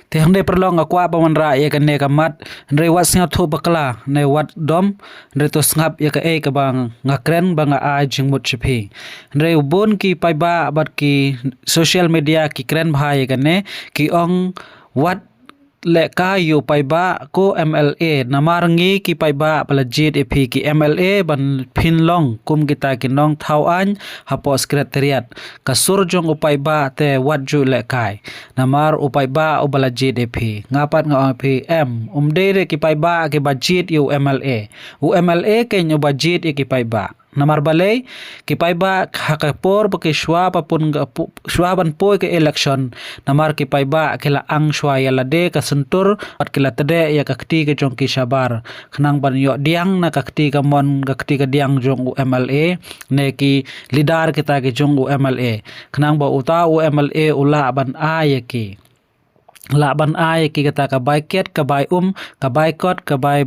te hande perlong akwa paman ra ya kan ne kamat re wat sngat thu bakla ne wat dom re to snap ya ka e ka bang ngakren bang a jing mut chipi re ubon ki pai ba bat ki social media ki kren bhai kan ne ki ong wat le ka yu pai ba ko MLA namar ngi ki pai ba palajit epi ki MLA ban phin long kum kita ki nong thau an hapo secretariat kasur jong upai ba te wat ju le kai namar upai ba ubalajit epi ngapat nga epi umde re ki pai ba ki budget yu MLA ke nyu budget ki pai ba namar balai ki pai ba hakapor pa ki shwa pa pun shwa ban poi ke election namar ki pai ba kila ang shwa ya lade ka sentur pat kila tede ya kakti ke jong ki shabar khnang ban yo diang na kakti ka mon kakti ka diang jong u MLA ne ki lidar kita ke jong u MLA khnang ba uta u MLA ula ban a ya ki laban ai ki kata ka bai ket ka bai ka bai kot ka bai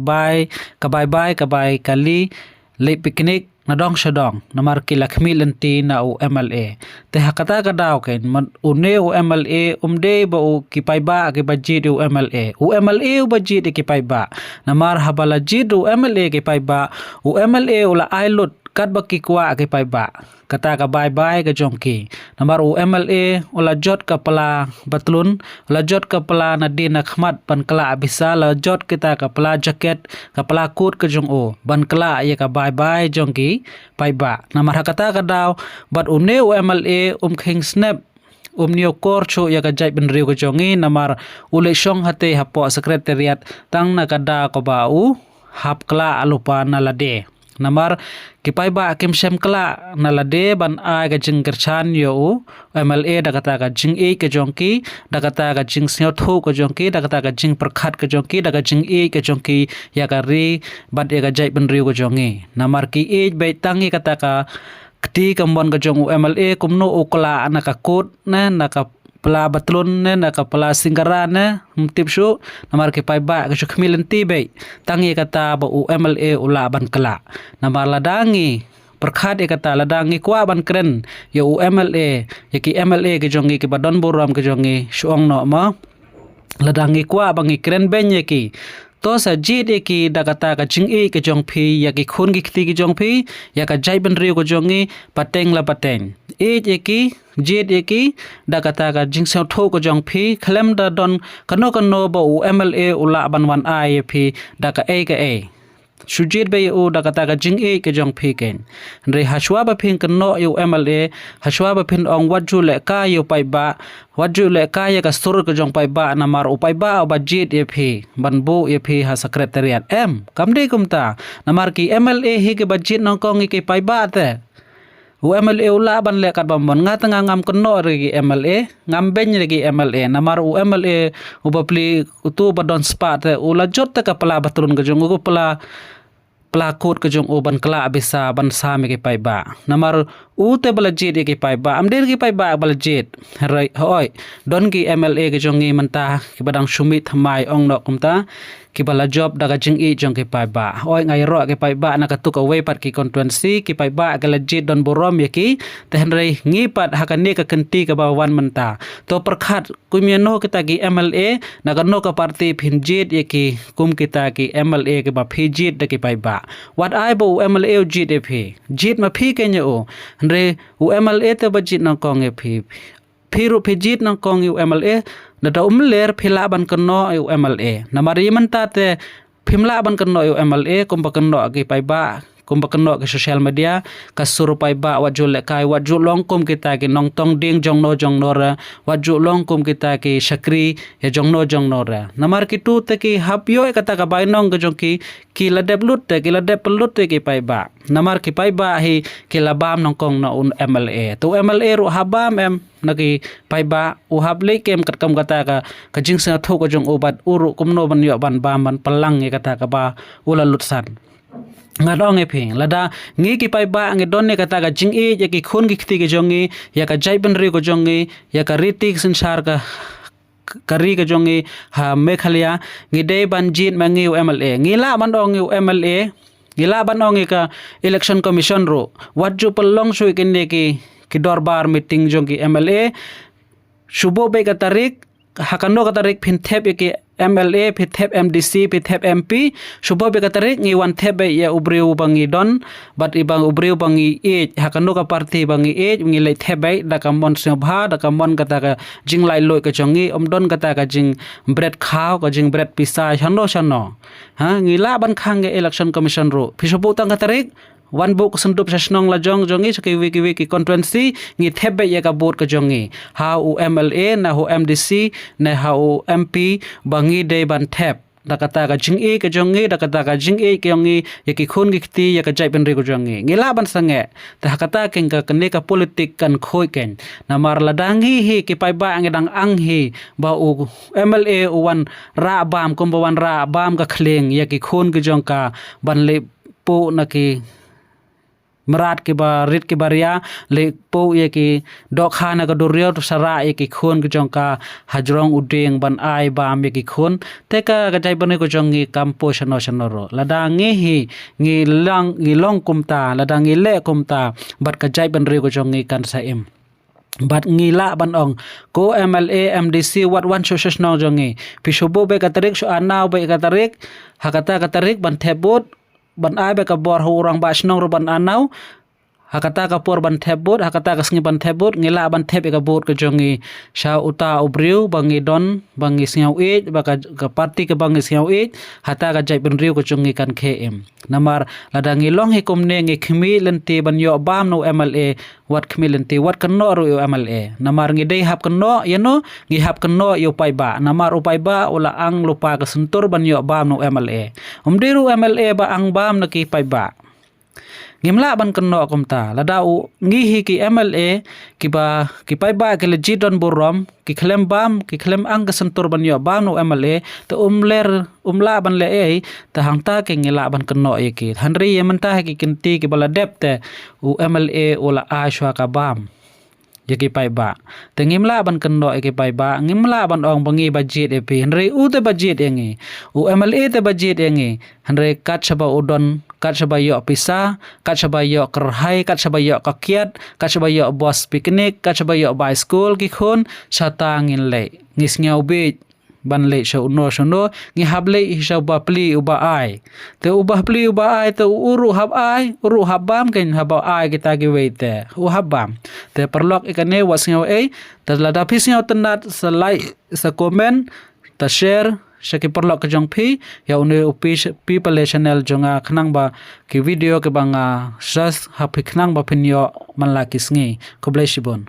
ka bai kali le piknik nadong shadong namar ki lakmi lenti na u MLA te hakata ka daw ken man une u MLA umde ba u ki pai ba ki budget u MLA u budget ki pai ba namar habala jid u MLA ki pai ba u MLA ula ailut kat ba ki kwa ki pai ba kata ka bye ka jongki namar u MLA ula jot ka pala batlun ula jot ka pala nadin akhmat pan kala bisa la jot kita ka pala jacket ka pala kut ka jong o ban kala ya ka bye jongki pai ba namar kata ka daw bat une u MLA khing snap niyo korcho ya ka jai ben riu ka jongi namar ule shong hate hapo secretariat tang na kada ko ba u hap kala alupa na lade namar kipai ba kim sem kala nalade ban a ga jing kerchan yo MLA da kata ga jing e ke jongki da kata ga jing snyo tho ko jongki da kata ga jing prakhat ke jongki da ga jing e ke jongki ya ka ri bad e ga jai ben riu ko jongi namar ki e be tangi kata ka kti kambon ga jong MLA kumno ukla anaka kot na naka pela batlun ne na kapala singara ne mtip shu namar ke pai ba ke khmilen ti be tangi kata ba u MLA ula ban kala namar ladangi perkhat e kata ladangi kwa ban kren ya u MLA ya ki MLA ke jongi ke badon boram ke jongi shuong no ma ladangi kwa bangi kren ben ye ki to sa jid e ki da kata ka jing e ke jong phi ya ki khun ki khti ki jong phi ya ka jai ban riu ko jongi pateng la pateng e je ki jid e ki da kata ka jing sa tho ko jong phi khlem da don kano ba u MLA ula ban wan ai phi da ka e sujit be u da kata ka jing e ke jong phi ken re hashwa ba phin kano yu MLA hashwa ba phin ong waju le ka yu pai ba waju le ka ya ka sur ke jong pai ba namar u pai ba jit e phi ban bu e phi ha secretariat kamde kumta namar ki MLA hi ke budget nong kong ke pai ba te u MLA ula ban le kat bambon nga tanga ngam keno regi MLA ngam ben regi MLA namar u MLA u bapli utu badon spa te ula jot te ka pala batrun ke jong u pala pelakut ke jong uban kala bisa ban sami ke pai ba namar u te balajit ke pai ba amdir ke pai ba balajit hoi don ki MLA ke jong ngi menta ki badang shumit thamai ong no kumta ki bala job daga jing i jong ke pai ba hoi ngai ro ke pai ba na katuk away pat ki constituency ki pai ba ke lajit don borom ye ki tehnrei ngi pat hakane ka kenti ke bawan menta to perkhat kumiano kita ki MLA na kano ka parti phinjit ye ki kum kita ki MLA ke ba phijit de ki pai ba wat ai bo MLA jit e phi jit ma phi ke nyo re u MLA te ba jit na kong e phi phiru phijit na kong u MLA na da ler phila ban kano u MLA na mari menta te phimla ban kano u MLA kum ba kano ki pai ba kum ba kano ke social media ka suru pai ba wajul le kai wajul long kum kita ki nong tong ding jong no ra wajul long kum kita ki shakri ya jong no ra namar ki tu te ki hapyo kata ka bai nong jong ki la deblut te ki la depelut te ki pai ba namar ki pai ba hi ki la bam nong kong na un MLA tu MLA ru habam naki pai ba u hable kem kat kam kata ka jing sa tho ko jong ubat uru kumno ban yo ban bam ban palang e kata ka ba ula lutsan ngadong e phing lada ngi ki pai ba ngi don ne kata ka jing e ya ki khun ki khti ke jongi ya ka jai ban ri ko jongi ya ka ritik sansar ka kari ka jongi ha mekhalia ngi de ban jit ma ngi MLA ngi la ban ong ngi MLA ngi la ban ong ka election commission ro wajju palong sui kin ne ki dorbar meeting jongi MLA subo be ka tarik hakano katarik pin tep yaki MLA pin tep MDC pin tep MP subo be katarik ngi wan tep ya ubriu bangi don bat ibang ubriu bangi e hakano ka parti bangi e ngi le tep bai da kamon sembha da kamon kata ka jing lai loi ka jongi don kata ka jing bread khao ka jing bread pisa chano ha ngi la ban khang ge election commission ro pisubu tang katarik wan book sendup sasnong la jongi sa wiki constituency ngi thebe ya ka board ka jongi ha u MLA na ho MDC na ha u MP bangi de ban thep da kata ka jing e ka jongi da kata ka jing e ka jongi ya ki khun gi kti ya ka jai ben re ko jongi ngi la ban sange ta kata ken ka kene ka politik kan khoi ken na mar la dangi hi ki pai ba ngi dang ang hi ba u MLA u wan ra bam kom wan ra bam ka khleng ya ki khun gi jong ka ban le po na ki merat ke ba rit ke baria le po ye ki dok khana ka doryo to sara ye ki khon ke jongka hajrong udeng ban ai ba me ki khon te ka jai bane ko jongi kampo shano ro lada nge hi ngi long kumta lada ngi le kumta bat ka jai ban re ko jongi kan sa em bat ngila ban ong ko MLA MDC wat wan sosis no jongi pisubo be katarik so anau be katarik hakata katarik ban thebot ban ai be ka bor ho orang ba snong ro ban anau hakata ka por ban thebot hakata ka sngi ban thebot ngila ban theb ka bot ka jongi sha uta ubriu bangi don bangi siau e ba ka parti ka bangi siau e hata ka jai ben riu ka jongi kan KM namar ladangi long hi komne ngi khmi lenti ban yo bam no MLA wat khmi lenti wat kan no ro MLA namar ngi dei hap kan no yano ngi hap kan no yo pai ba namar upai ba ula ang lupa ka sentur ban yo bam no MLA umdiru MLA ba ang bam na ki pai ba ngimla ban kenno komta ladau ngihi ki MLA ki pai ba ki legit don borom ki klem bam ki klem ang ka sentur ban yo bam no MLA te umla ban le e te hangta ke ngila ban kenno e ki hanri ye menta ki kinti ki bala depte u MLA ola ashwa ka bam yaki pai ba te ngimla ban kenno e ki pai ba ngimla ban ong bangi budget e pi hanri u te budget engi u MLA te budget engi hanri kat saba udon kat saba yo pisa kat saba yo kerhai kat saba yo kakiat kat saba yo bos piknik kat saba yo bai school ki khon sata ngin le ngis ngau be ban le sho no ngi hable hisab ba pli uba ai te uba pli uba ai te uru hab ai uru habam ken haba ai kita gi weite u habam te perlok ikane wasngau e te lada pisngau tenat sa like sa comment ta share Syaki perlok ke jong pi ya une upi people channel jonga khnang ba ki video ke banga sas hapi khnang ba pinyo man la kisngi ko bless you bon